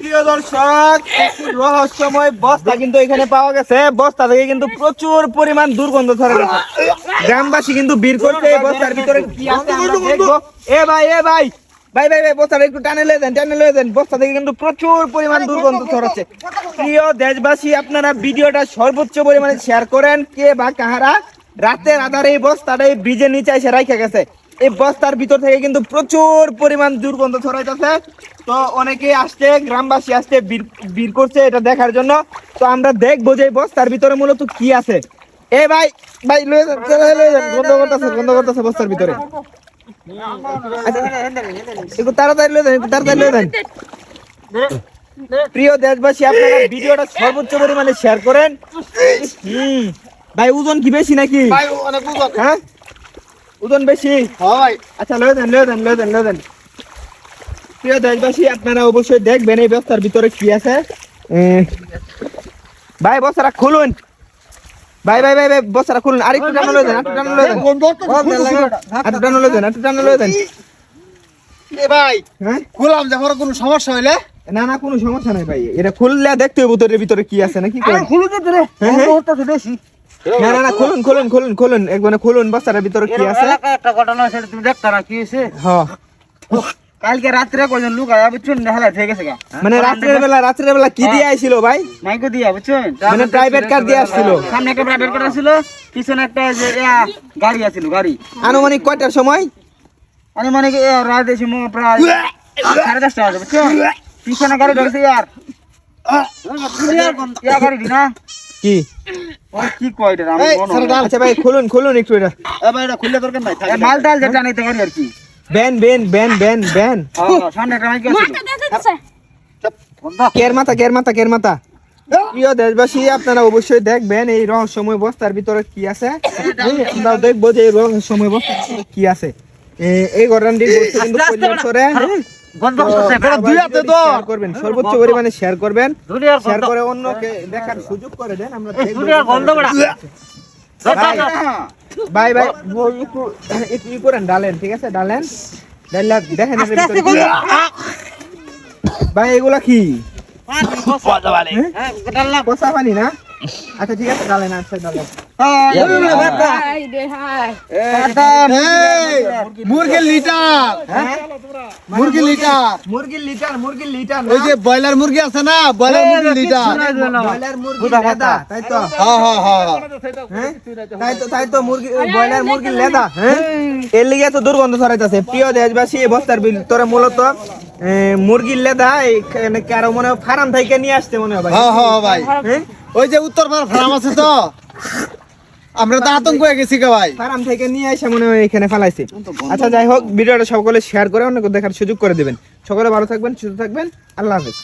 প্রিয় দর্শক, একটি রহস্যময় বস্তা কিন্তু এখানে পাওয়া গেছে। বস্তা থেকে কিন্তু প্রচুর পরিমাণ দুর্গন্ধ ছড়া গেছে। গ্রামবাসী কিন্তু বের করতে এই বস্তার ভিতরে কি আছে আমরা দেখবো। এ ভাই ভাই বস্তাটা একটু টানে লয়ে দেন। বস্তা থেকে কিন্তু প্রচুর পরিমাণ দুর্গন্ধ ছড়াচ্ছে। প্রিয় দেশবাসী, আপনারা ভিডিওটা সর্বোচ্চ পরিমাণে শেয়ার করেন। কে বা কাহারা রাতের আধারে এই বস্তাটা এই ব্রিজের নিচে এসে রাখা গেছে। এই বস্তার ভিতর থেকে কিন্তু প্রচুর পরিমাণ দুর্গন্ধ ছড়াইতেছে। তো অনেকে আসছে, গ্রামবাসী আসছে, বীর করছে এটা দেখার জন্য। তো আমরা দেখবো যে বস্তার ভিতরে মূলত কি আছে। এ ভাই লয়ে যান, গন্ধ করতেছে বস্তার ভিতরে। একটু তাড়াতাড়ি লয়ে যান। প্রিয় দেশবাসী, আপনারা ভিডিওটা সর্বোচ্চ পরিমাণে শেয়ার করেন। ভাই ওজন কি বেশি নাকি? হ্যাঁ ওজন বেশি? হয়। আচ্ছা লয়ে দেন। প্রিয় দেশবাসী, আপনারা অবশ্যই দেখবেন এই বস্তার ভিতরে কি আছে। ভাই বস্তাটা খুলুন। ভাই বস্তাটা খুলুন। আর একটু টানো লয়ে দেন। ভাই হ্যাঁ খুললাম, যখন কোনো সমস্যা হইলে? না কোনো সমস্যা নাই ভাই, এটা খুললে দেখতে হবে ভিতরে কি আছে নাকি। না খুলুন একবারে খুলুন বস্তার ভিতরে কি আছে। একটা ঘটনা সেটা তুমি দেখতে না কি হয়েছে? হ্যাঁ কালকে রাত্রে কয়জন লোক আয়া বুঝছেন হেলা থেকে গেছে। মানে রাত্রের বেলা কি দিয়ে আইছিল ভাই? মাইকো দিয়া বুঝছেন, মানে প্রাইভেট কার দিয়ে আসছিল। সামনে একটা প্রাইভেট কার ছিল, পিছনে একটা যে গাড়ি আছিল। গাড়ি আনুমানিক কয়টার সময়? আনুমানিক রাত এসে প্রায় 10:30 বাজে বুঝছেন। পিছনে গাড়ি ধরেছে গাড়ি না কি কি কয় এটা? আচ্ছা ভাই খুলুন একটু এটা। ভাই এটা খুললে দরকার নাই, মালটাল যেটা নিতে পারি আর কি। বেন সামনে একটা মাইক আছে। কের মাথা। প্রিয় দেশবাসী, আপনারা অবশ্যই দেখবেন এই রহস্যময় বস্তার ভিতরে কি আছে। আমরা দেখবো যে এই রহস্যময় বস্তার ভিতরে কি আছে। এই ঘটনাটি ঘটছে কিন্তু কৈলাসরে। করবেন সর্বোচ্চ পরিমাণে শেয়ার করবেন, শেয়ার করে অন্যকে দেখার সুযোগ করে দেন। আমরা ভাই একটু করেন, ডালেন, ঠিক আছে ডালেন দেখেন ভাই এগুলা কি পচা পানি না? আচ্ছা ঠিক আছে ডালেন। মুরগির লিটার ওই যে ব্রয়লার মুরগি আছে না, ব্রয়লার মুরগির লিটার। তাই তো মুরগি, ব্রয়লার মুরগির লেদা। এর লিগে তো দুর্গন্ধ ছড়াইতেছে। প্রিয় দেশবাসী, এই বস্তার ভিতরে মূলত মুরগির লেদা কারো মনে হয় ফার্ম থেকে নিয়ে আসতে মনে হয় ভাই। ওই যে উত্তর ফার্ম আছে তো, আমরা তো আতঙ্ক হয়ে গেছি ভাই। ফার্ম থেকে নিয়ে এসে মনে হয় এখানে ফেলাইছে। আচ্ছা যাই হোক, ভিডিওটা সকলে শেয়ার করে অনেক দেখার সুযোগ করে দিবেন। সকলে ভালো থাকবেন, সুস্থ থাকবেন। আল্লাহ হাফেজ।